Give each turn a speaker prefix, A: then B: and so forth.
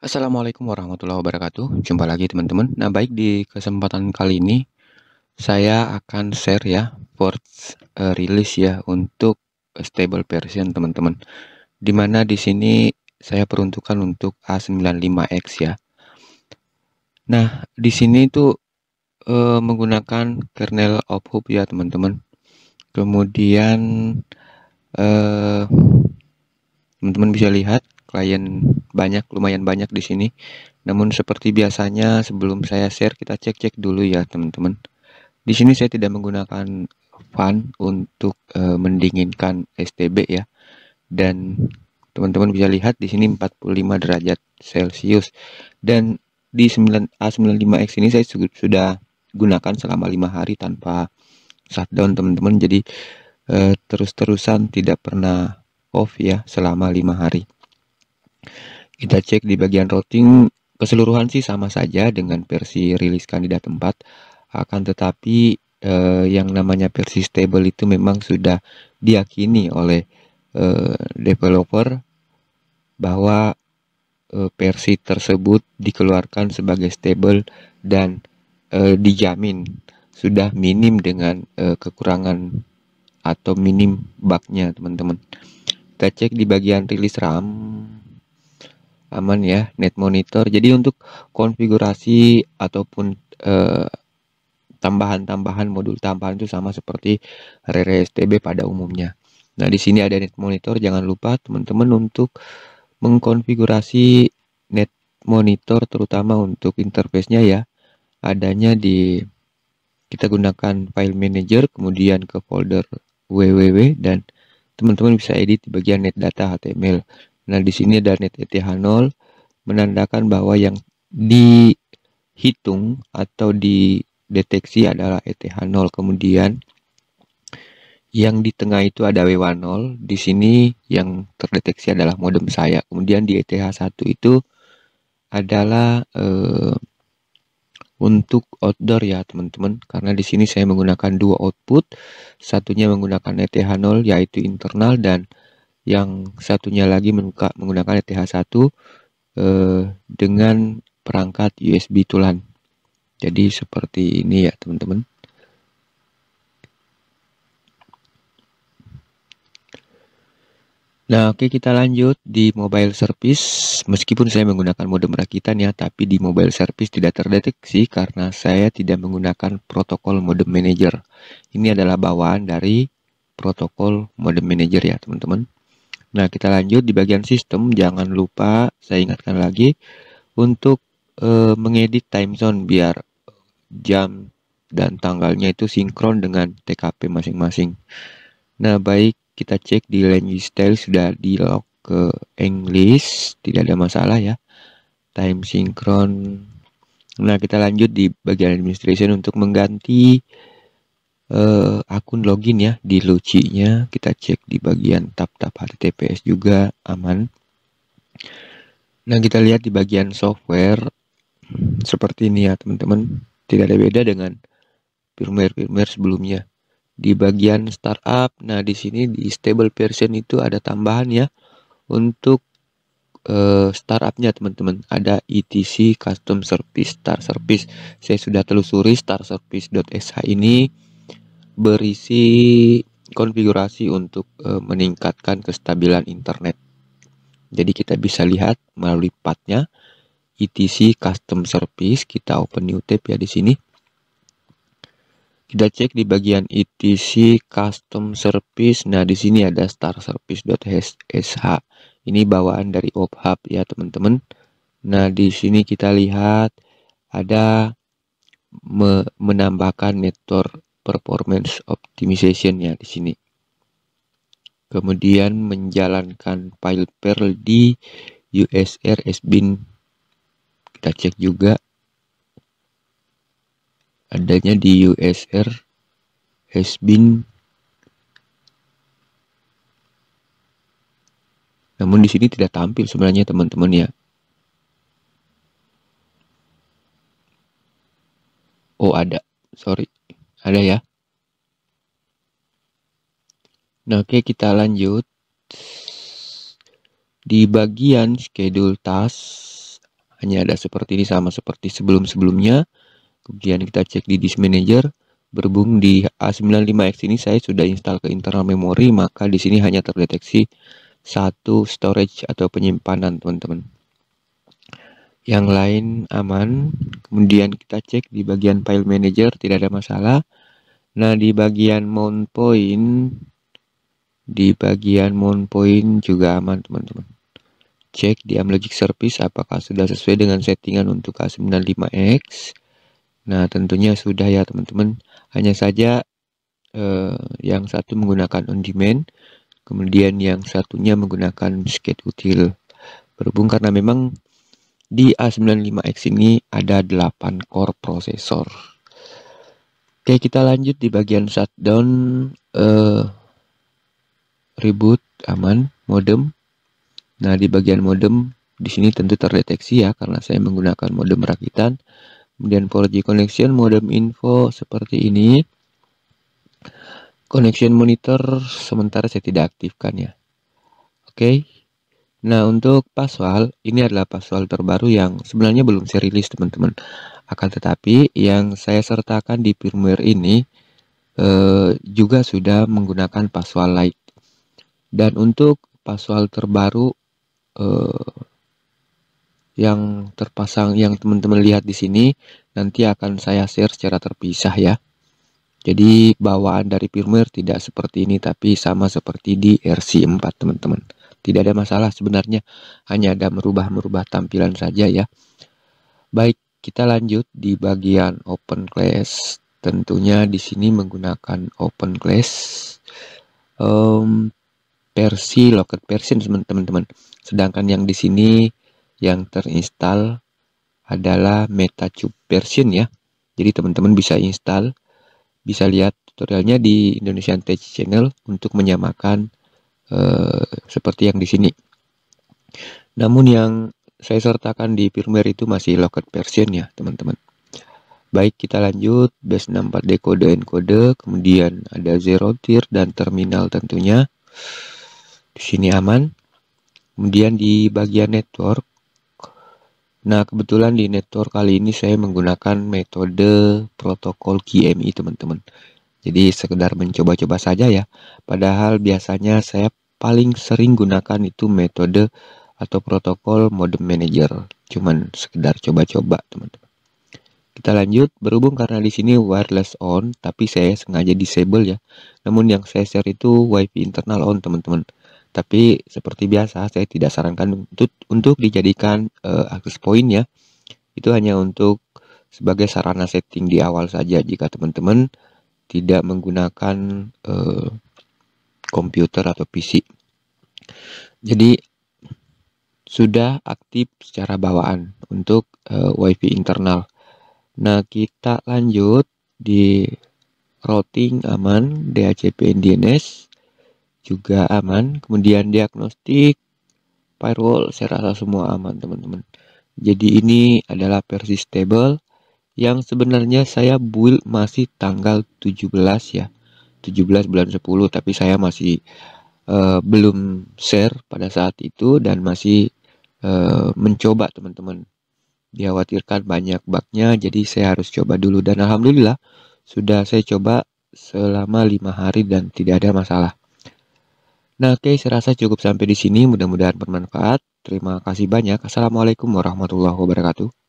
A: Assalamualaikum warahmatullahi wabarakatuh. Jumpa lagi teman-teman. Nah, baik di kesempatan kali ini saya akan share ya ports rilis ya untuk stable version teman-teman. Dimana di sini saya peruntukkan untuk A95X ya. Nah, di sini tuh menggunakan kernel of Hope ya teman-teman. Kemudian eh, teman-teman bisa lihat klien lumayan banyak di sini. Namun seperti biasanya sebelum saya share kita cek-cek dulu ya teman-teman. Di sini saya tidak menggunakan fan untuk mendinginkan STB ya. Dan teman-teman bisa lihat di sini 45 derajat Celcius. Dan di A95X ini saya sudah gunakan selama 5 hari tanpa shutdown teman-teman. Jadi terus-terusan tidak pernah off ya selama 5 hari. Kita cek di bagian routing, keseluruhan sih sama saja dengan versi rilis kandidat 4, akan tetapi yang namanya versi stable itu memang sudah diyakini oleh developer bahwa versi tersebut dikeluarkan sebagai stable dan dijamin sudah minim dengan kekurangan atau minim bugnya teman-teman. Kita cek di bagian rilis RAM, aman ya, net monitor. Jadi untuk konfigurasi ataupun tambahan modul tambahan itu sama seperti RR STB pada umumnya. Nah, di sini ada net monitor. Jangan lupa teman-teman untuk mengkonfigurasi net monitor terutama untuk interface-nya ya. Adanya di kita gunakan file manager, kemudian ke folder www, dan teman-teman bisa edit di bagian net data HTML. Nah, di sini ada net ETH0 menandakan bahwa yang dihitung atau dideteksi adalah ETH0. Kemudian yang di tengah itu ada W10. Di sini yang terdeteksi adalah modem saya. Kemudian di ETH1 itu adalah untuk outdoor ya teman-teman, karena di sini saya menggunakan dua output, satunya menggunakan ETH0 yaitu internal, dan yang satunya lagi menggunakan ETH1 dengan perangkat USB tulan. Jadi seperti ini ya teman-teman. Nah, oke, kita lanjut di mobile service. Meskipun saya menggunakan modem rakitan ya, tapi di mobile service tidak terdeteksi karena saya tidak menggunakan protokol modem manager. Ini adalah bawaan dari protokol modem manager ya teman-teman. Nah, kita lanjut di bagian sistem. Jangan lupa saya ingatkan lagi untuk mengedit time zone biar jam dan tanggalnya itu sinkron dengan TKP masing-masing. Nah, baik, kita cek di language style sudah di lock ke English, tidak ada masalah ya. Time sinkron. Nah, kita lanjut di bagian administration untuk mengganti akun login ya di Luci-nya. Kita cek di bagian tab-tab HTTPS juga aman. Nah, kita lihat di bagian software seperti ini ya teman-teman. Tidak ada beda dengan firmware sebelumnya. Di bagian startup, nah di sini di stable version itu ada tambahan ya untuk startupnya teman-teman. Ada ETC custom service, star service. Saya sudah telusuri starservice.sh ini berisi konfigurasi untuk meningkatkan kestabilan internet. Jadi kita bisa lihat melalui pathnya ETC custom service. Kita open new tab ya di sini. Kita cek di bagian ETC custom service. Nah, di sini ada starservice.sh. Ini bawaan dari OpHub ya, teman-teman. Nah, di sini kita lihat ada menambahkan network performance optimization ya di sini. Kemudian menjalankan file Perl di USR SBIN. Kita cek juga adanya di USR SBIN. Namun di sini tidak tampil sebenarnya teman-teman ya. Oh, ada. Sorry. Ada ya. Nah, oke, kita lanjut. Di bagian schedule task hanya ada seperti ini sama seperti sebelum-sebelumnya. Kemudian kita cek di disk manager, berhubung di A95X ini saya sudah install ke internal memori, maka di sini hanya terdeteksi satu storage atau penyimpanan teman-teman. Yang lain aman. Kemudian kita cek di bagian file manager, tidak ada masalah. Nah, di bagian mount point juga aman teman-teman. Cek di Amlogic Service apakah sudah sesuai dengan settingan untuk A95X. Nah, tentunya sudah ya teman-teman. Hanya saja yang satu menggunakan on demand, kemudian yang satunya menggunakan diskette util. Berhubung karena memang di A95X ini ada 8 core prosesor. Oke, kita lanjut di bagian shutdown, reboot aman, modem. Nah, di bagian modem di sini tentu terdeteksi ya karena saya menggunakan modem rakitan. Kemudian 4G connection, modem info seperti ini. Connection monitor sementara saya tidak aktifkan ya. Oke. Nah, untuk password, ini adalah password terbaru yang sebenarnya belum saya rilis teman-teman. Akan tetapi yang saya sertakan di firmware ini juga sudah menggunakan password light. Dan untuk password terbaru yang terpasang, yang teman-teman lihat di sini, nanti akan saya share secara terpisah ya. Jadi bawaan dari firmware tidak seperti ini, tapi sama seperti di RC4 teman-teman. Tidak ada masalah sebenarnya, hanya ada merubah tampilan saja ya. Baik, kita lanjut di bagian open class. Tentunya di sini menggunakan open class versi locked version teman-teman. Sedangkan yang di sini yang terinstall adalah MetaCube version ya. Jadi teman-teman bisa install, bisa lihat tutorialnya di Indonesian Tech Channel untuk menyamakan seperti yang di sini. Namun yang saya sertakan di firmware itu masih locked version ya teman-teman. Baik, kita lanjut. Base 64 decode encode, kemudian ada zero tier dan terminal tentunya. Di sini aman. Kemudian di bagian network. Nah, kebetulan di network kali ini saya menggunakan metode protokol QMI teman-teman. Jadi sekedar mencoba-coba saja ya. Padahal biasanya saya paling sering gunakan itu metode atau protokol modem manager. Cuman sekedar coba-coba teman-teman. Kita lanjut. Berhubung karena di sini wireless on, tapi saya sengaja disable ya. Namun yang saya share itu WiFi internal on teman-teman. Tapi seperti biasa saya tidak sarankan untuk dijadikan access point ya. Itu hanya untuk sebagai sarana setting di awal saja jika teman-teman tidak menggunakan komputer atau PC. Jadi sudah aktif secara bawaan untuk WiFi internal. Nah, kita lanjut di routing aman, DHCP DNS juga aman. Kemudian diagnostik, firewall saya rasa semua aman teman-teman. Jadi ini adalah versi stable yang sebenarnya saya build masih tanggal 17 ya. 17 bulan 10, tapi saya masih belum share pada saat itu dan masih mencoba teman-teman. Dikhawatirkan banyak bugnya, jadi saya harus coba dulu dan alhamdulillah sudah saya coba selama 5 hari dan tidak ada masalah. Nah, oke, saya rasa cukup sampai di sini. Mudah-mudahan bermanfaat. Terima kasih banyak. Assalamualaikum warahmatullahi wabarakatuh.